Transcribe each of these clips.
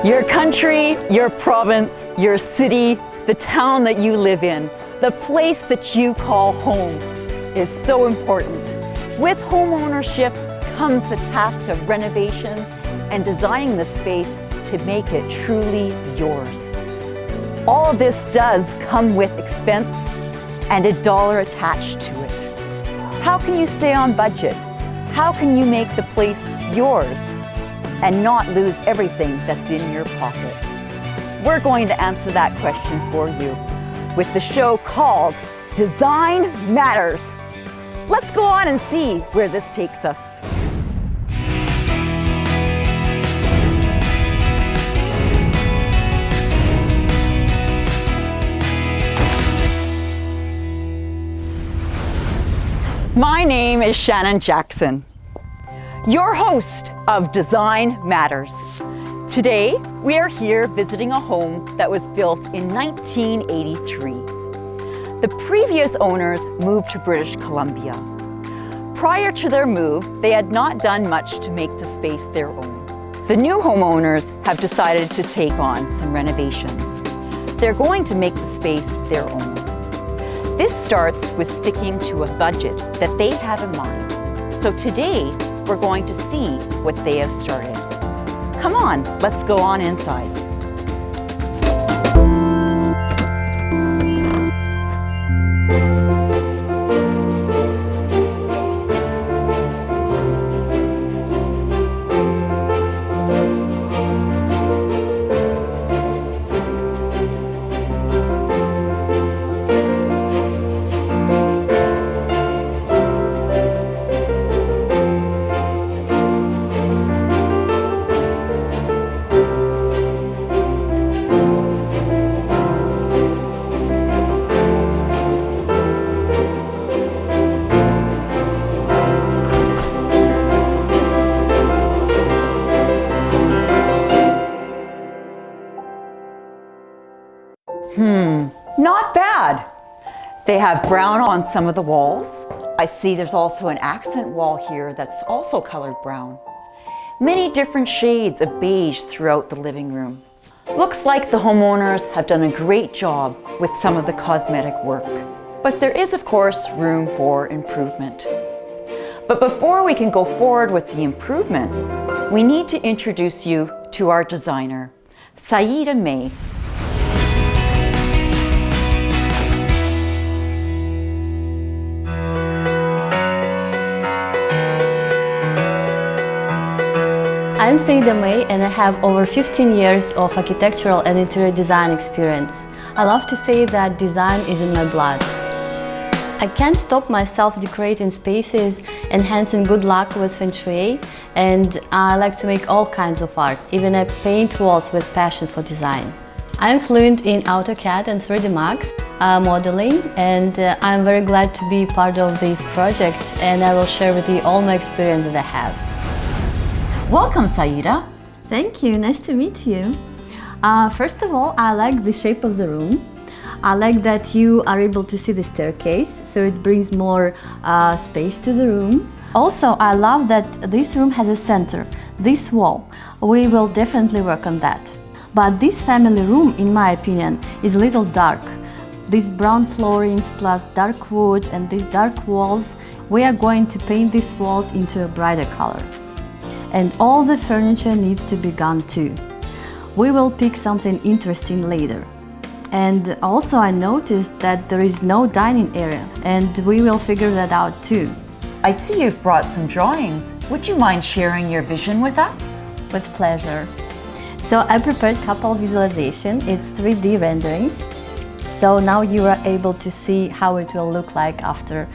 Your country, your province, your city, the town that you live in, the place that you call home is so important. With home ownership comes the task of renovations and designing the space to make it truly yours. All of this does come with expense and a dollar attached to it. How can you stay on budget? How can you make the place yours and not lose everything that's in your pocket? We're going to answer that question for you with the show called Design Matters. Let's go on and see where this takes us. My name is Shannon Jackson, your host of Design Matters. Today, we are here visiting a home that was built in 1983. The previous owners moved to British Columbia. Prior to their move, they had not done much to make the space their own. The new homeowners have decided to take on some renovations. They're going to make the space their own. This starts with sticking to a budget that they have in mind. So today, we're going to see what they have started. Come on, let's go on inside. Not bad. They have brown on some of the walls. I see there's also an accent wall here that's also colored brown. Many different shades of beige throughout the living room. Looks like the homeowners have done a great job with some of the cosmetic work. But there is, of course, room for improvement. But before we can go forward with the improvement, we need to introduce you to our designer, Saida May. I'm Saida May and I have over 15 years of architectural and interior design experience. I love to say that design is in my blood. I can't stop myself decorating spaces, enhancing good luck with Feng Shui, and I like to make all kinds of art. Even I paint walls with passion for design. I'm fluent in AutoCAD and 3D Max modeling, and I'm very glad to be part of this project, and I will share with you all my experience that I have. Welcome, Saida. Thank you, nice to meet you. First of all, I like the shape of the room. I like that you are able to see the staircase, so it brings more space to the room. Also, I love that this room has a center, this wall. We will definitely work on that. But this family room, in my opinion, is a little dark. These brown floorings plus dark wood and these dark walls, we are going to paint these walls into a brighter color. And all the furniture needs to be gone too. We will pick something interesting later. And also I noticed that there is no dining area, and we will figure that out too. I see you've brought some drawings. Would you mind sharing your vision with us? With pleasure. So I prepared a couple visualization. It's 3D renderings. So now you are able to see how it will look like after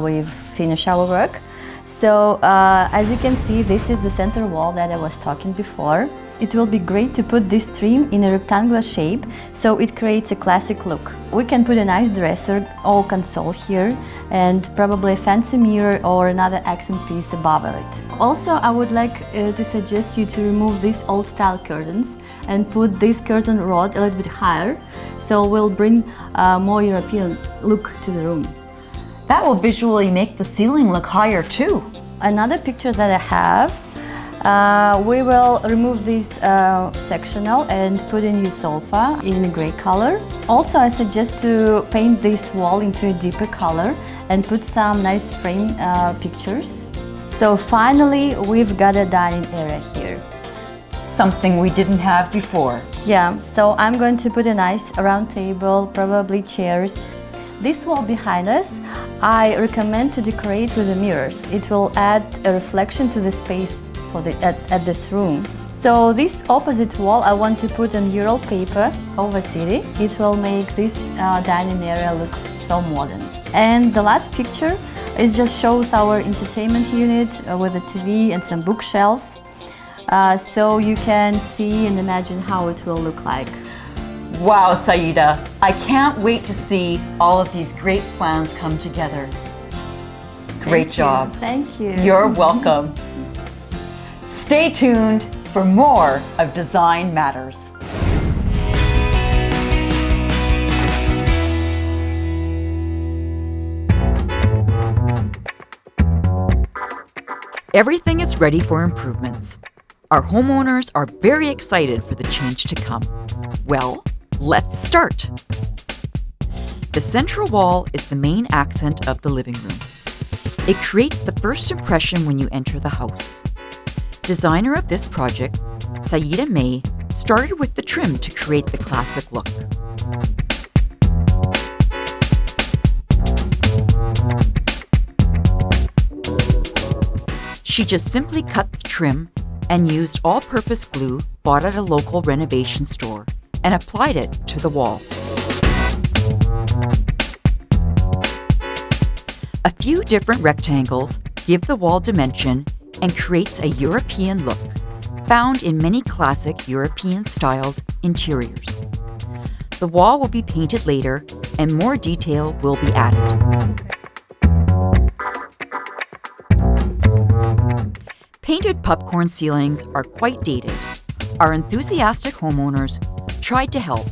we've finished our work. So as you can see, this is the center wall that I was talking before. It will be great to put this trim in a rectangular shape, so it creates a classic look. We can put a nice dresser or console here, and probably a fancy mirror or another accent piece above it. Also, I would like to suggest you to remove these old style curtains and put this curtain rod a little bit higher, so we'll bring a more European look to the room. That will visually make the ceiling look higher too. Another picture that I have We will remove this sectional and put a new sofa in a gray color. Also, I suggest to paint this wall into a deeper color and put some nice frame pictures. So finally, we've got a dining area here. Something we didn't have before. Yeah, so I'm going to put a nice round table, probably chairs. This wall behind us, I recommend to decorate with the mirrors. It will add a reflection to the space at this room. So this opposite wall, I want to put a mural paper over city. It will make this dining area look so modern. And the last picture, it just shows our entertainment unit with a TV and some bookshelves. So you can see and imagine how it will look like. Wow, Saida, I can't wait to see all of these great plans come together. Great job. Thank you. You're welcome. Stay tuned for more of Design Matters. Everything is ready for improvements. Our homeowners are very excited for the change to come. Well, let's start. The central wall is the main accent of the living room. It creates the first impression when you enter the house. Designer of this project, Saida May, started with the trim to create the classic look. She just simply cut the trim and used all-purpose glue bought at a local renovation store and applied it to the wall. A few different rectangles give the wall dimension and creates a European look, found in many classic European-styled interiors. The wall will be painted later and more detail will be added. Painted popcorn ceilings are quite dated. Our enthusiastic homeowners tried to help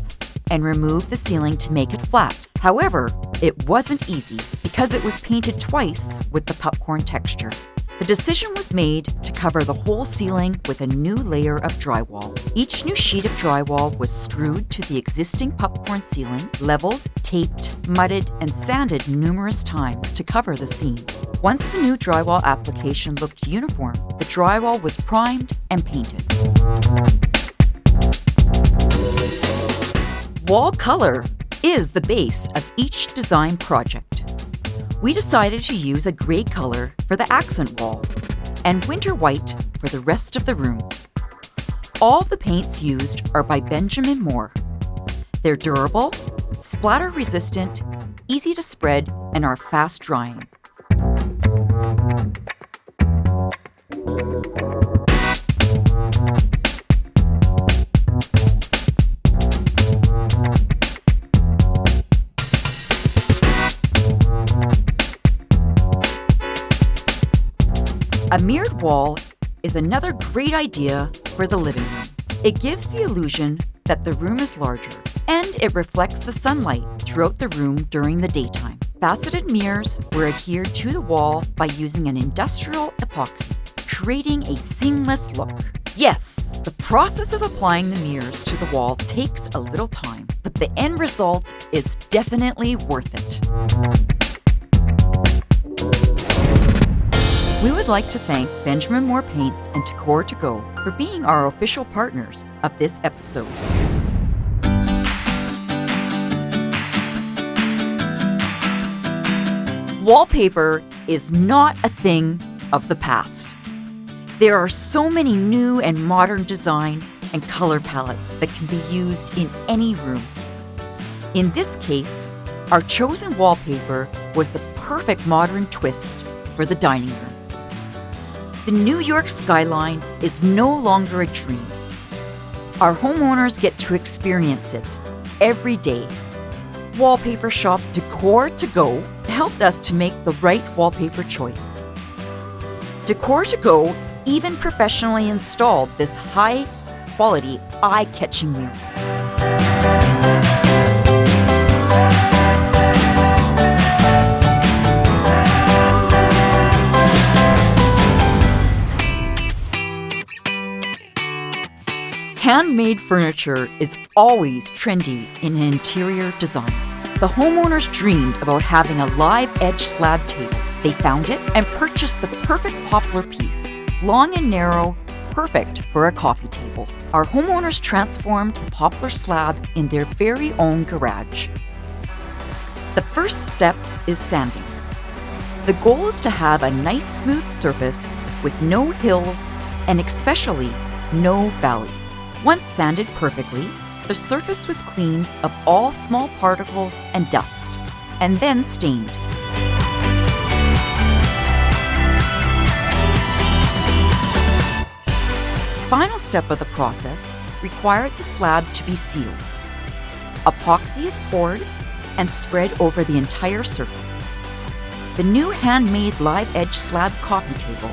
and remove the ceiling to make it flat. However, it wasn't easy because it was painted twice with the popcorn texture. The decision was made to cover the whole ceiling with a new layer of drywall. Each new sheet of drywall was screwed to the existing popcorn ceiling, leveled, taped, mudded, and sanded numerous times to cover the seams. Once the new drywall application looked uniform, the drywall was primed and painted. Wall color is the base of each design project. We decided to use a gray color for the accent wall and winter white for the rest of the room. All the paints used are by Benjamin Moore. They're durable, splatter resistant, easy to spread, and are fast drying. A mirrored wall is another great idea for the living room. It gives the illusion that the room is larger, and it reflects the sunlight throughout the room during the daytime. Faceted mirrors were adhered to the wall by using an industrial epoxy, creating a seamless look. Yes, the process of applying the mirrors to the wall takes a little time, but the end result is definitely worth it. We would like to thank Benjamin Moore Paints and Decor to Go for being our official partners of this episode. Wallpaper is not a thing of the past. There are so many new and modern design and color palettes that can be used in any room. In this case, our chosen wallpaper was the perfect modern twist for the dining room. The New York skyline is no longer a dream. Our homeowners get to experience it every day. Wallpaper shop Decor to Go helped us to make the right wallpaper choice. Decor to Go even professionally installed this high-quality, eye-catching mirror. handmade furniture is always trendy in an interior design. The homeowners dreamed about having a live edge slab table. They found it and purchased the perfect poplar piece. Long and narrow, perfect for a coffee table. Our homeowners transformed the poplar slab in their very own garage. The first step is sanding. The goal is to have a nice smooth surface with no hills and especially no valleys. Once sanded perfectly, the surface was cleaned of all small particles and dust, and then stained. The final step of the process required the slab to be sealed. Epoxy is poured and spread over the entire surface. The new handmade live edge slab coffee table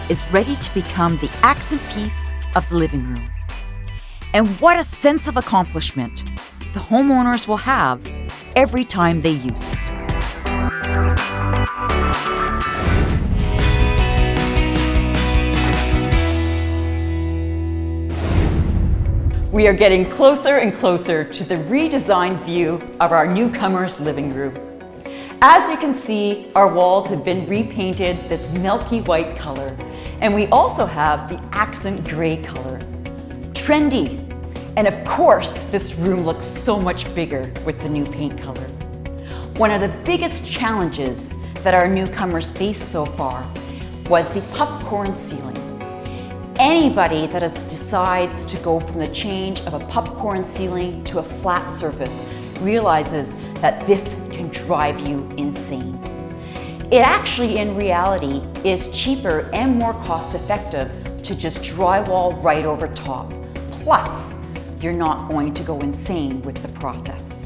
is ready to become the accent piece of the living room. And what a sense of accomplishment the homeowners will have every time they use it. We are getting closer and closer to the redesigned view of our newcomers' living room. As you can see, our walls have been repainted this milky white color, and we also have the accent gray color. Trendy. And of course, this room looks so much bigger with the new paint color. One of the biggest challenges that our newcomers faced so far was the popcorn ceiling. Anybody that decides to go from the change of a popcorn ceiling to a flat surface realizes that this can drive you insane. It actually, in reality, is cheaper and more cost-effective to just drywall right over top. Plus, you're not going to go insane with the process.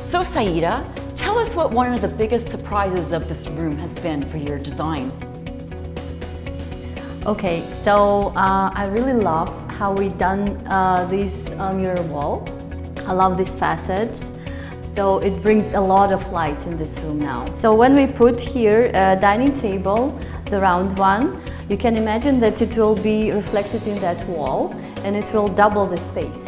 So Saida, tell us what one of the biggest surprises of this room has been for your design. Okay, so I really love how we done this mirror wall. I love these facets. So it brings a lot of light in this room now. So when we put here a dining table, the round one, you can imagine that it will be reflected in that wall and it will double the space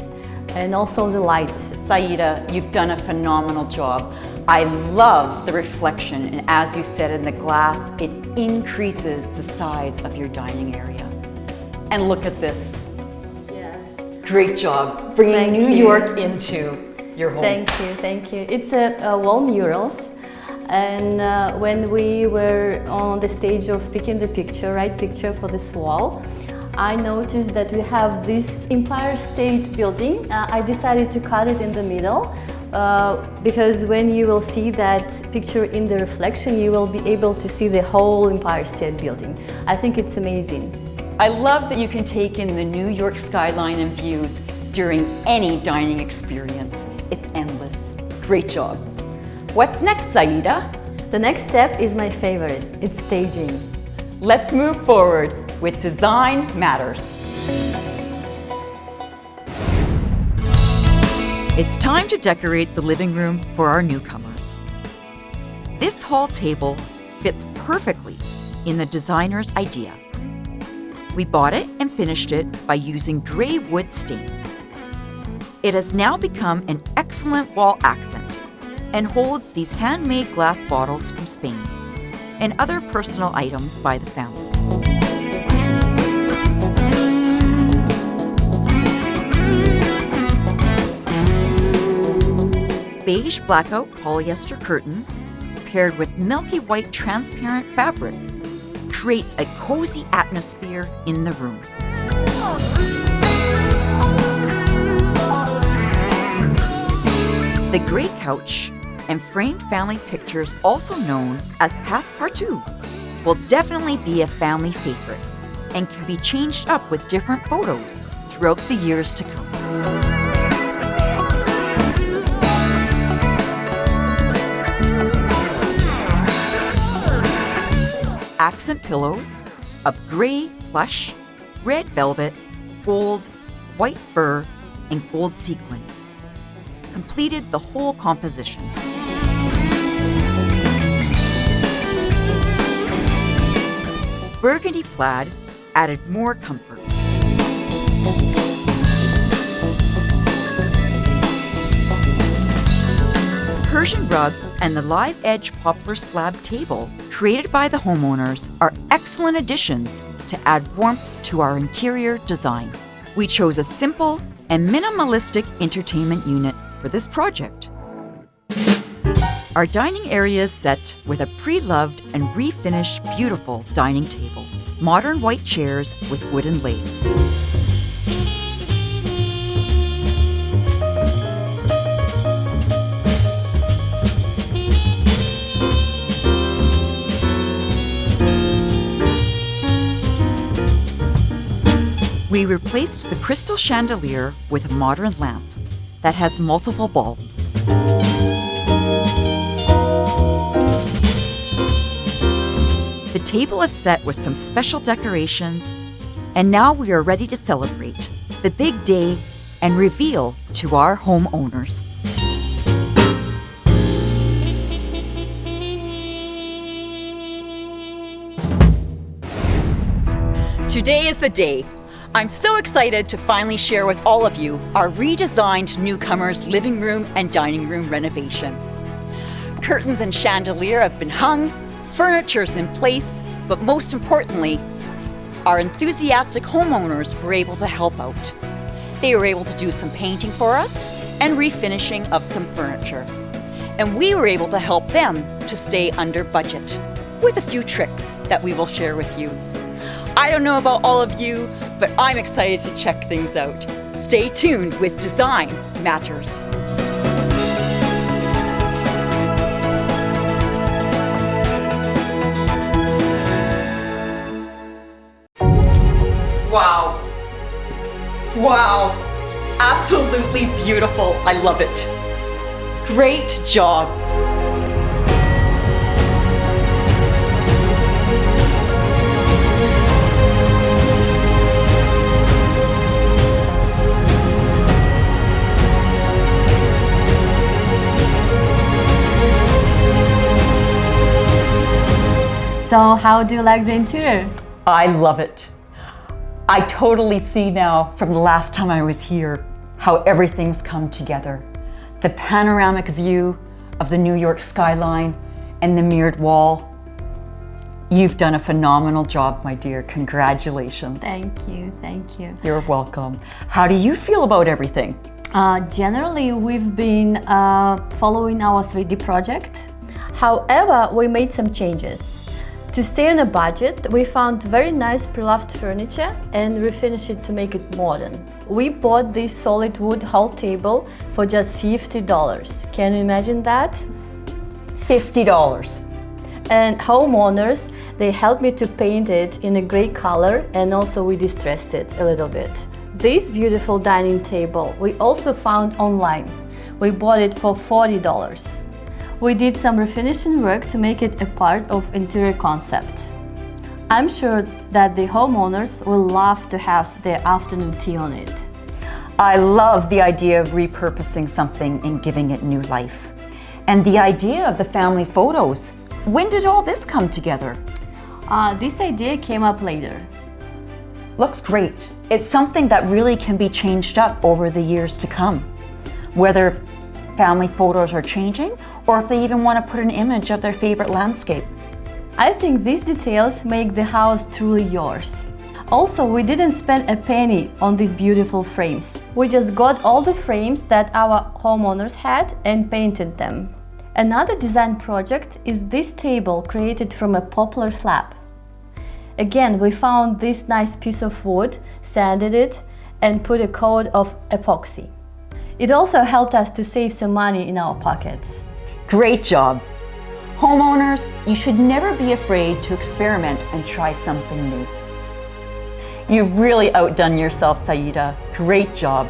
and also the light. Saida, you've done a phenomenal job. I love the reflection, and as you said, in the glass, it increases the size of your dining area. And look at this. Yes. Great job bringing New York into your home. Thank you. It's a wall murals, and when we were on the stage of picking the right picture for this wall, I noticed that we have this Empire State Building. I decided to cut it in the middle because when you will see that picture in the reflection, you will be able to see the whole Empire State Building. I think it's amazing. I love that you can take in the New York skyline and views during any dining experience. It's endless. Great job. What's next, Saida? The next step is my favorite. It's staging. Let's move forward with Design Matters. It's time to decorate the living room for our newcomers. This hall table fits perfectly in the designer's idea. We bought it and finished it by using gray wood stain. It has now become an excellent wall accent and holds these handmade glass bottles from Spain and other personal items by the family. Beige blackout polyester curtains paired with milky white transparent fabric creates a cozy atmosphere in the room. The gray couch and framed family pictures, also known as passe-partout, will definitely be a family favorite and can be changed up with different photos throughout the years to come. Accent pillows of gray plush, red velvet, gold, white fur, and gold sequins completed the whole composition. Burgundy plaid added more comfort. Persian rug and the live edge poplar slab table, created by the homeowners, are excellent additions to add warmth to our interior design. We chose a simple and minimalistic entertainment unit for this project. Our dining area is set with a pre-loved and refinished beautiful dining table, modern white chairs with wooden legs. We replaced the crystal chandelier with a modern lamp that has multiple bulbs. The table is set with some special decorations, and now we are ready to celebrate the big day and reveal to our homeowners. Today is the day. I'm so excited to finally share with all of you our redesigned newcomers living room and dining room renovation. Curtains and chandelier have been hung, furniture's in place, but most importantly, our enthusiastic homeowners were able to help out. They were able to do some painting for us and refinishing of some furniture. And we were able to help them to stay under budget with a few tricks that we will share with you. I don't know about all of you, but I'm excited to check things out. Stay tuned with Design Matters. Wow. Wow. Absolutely beautiful. I love it. Great job. So how do you like the interior? I love it. I totally see now from the last time I was here how everything's come together. The panoramic view of the New York skyline and the mirrored wall. You've done a phenomenal job, my dear. Congratulations. Thank you, thank you. You're welcome. How do you feel about everything? Generally, we've been following our 3D project. However, we made some changes. To stay on a budget, we found very nice pre-loved furniture and refinished it to make it modern. We bought this solid wood hall table for just $50. Can you imagine that? $50. And homeowners, they helped me to paint it in a gray color, and also we distressed it a little bit. This beautiful dining table we also found online. We bought it for $40. We did some refinishing work to make it a part of interior concept. I'm sure that the homeowners will love to have their afternoon tea on it. I love the idea of repurposing something and giving it new life. And the idea of the family photos. When did all this come together? This idea came up later. Looks great. It's something that really can be changed up over the years to come. Whether family photos are changing, or if they even want to put an image of their favorite landscape. I think these details make the house truly yours. Also, we didn't spend a penny on these beautiful frames. We just got all the frames that our homeowners had and painted them. Another design project is this table created from a poplar slab. Again, we found this nice piece of wood, sanded it, and put a coat of epoxy. It also helped us to save some money in our pockets. Great job. Homeowners, you should never be afraid to experiment and try something new. You've really outdone yourself, Saida. Great job.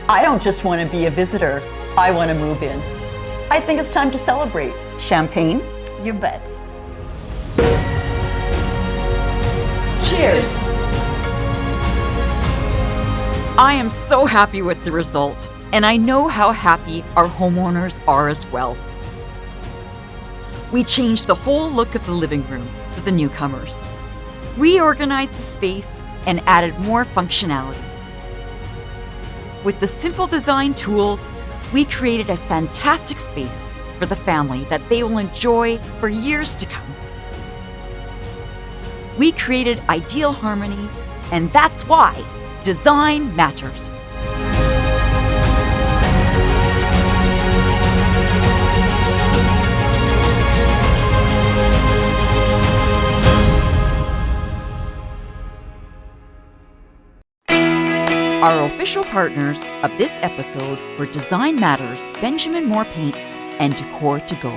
I don't just want to be a visitor, I want to move in. I think it's time to celebrate. Champagne? You bet. Cheers. I am so happy with the result, and I know how happy our homeowners are as well. We changed the whole look of the living room for the newcomers, reorganized the space, and added more functionality. With the simple design tools, we created a fantastic space for the family that they will enjoy for years to come. We created ideal harmony, and that's why design matters. Our official partners of this episode were Design Matters, Benjamin Moore Paints, and Decor to Go.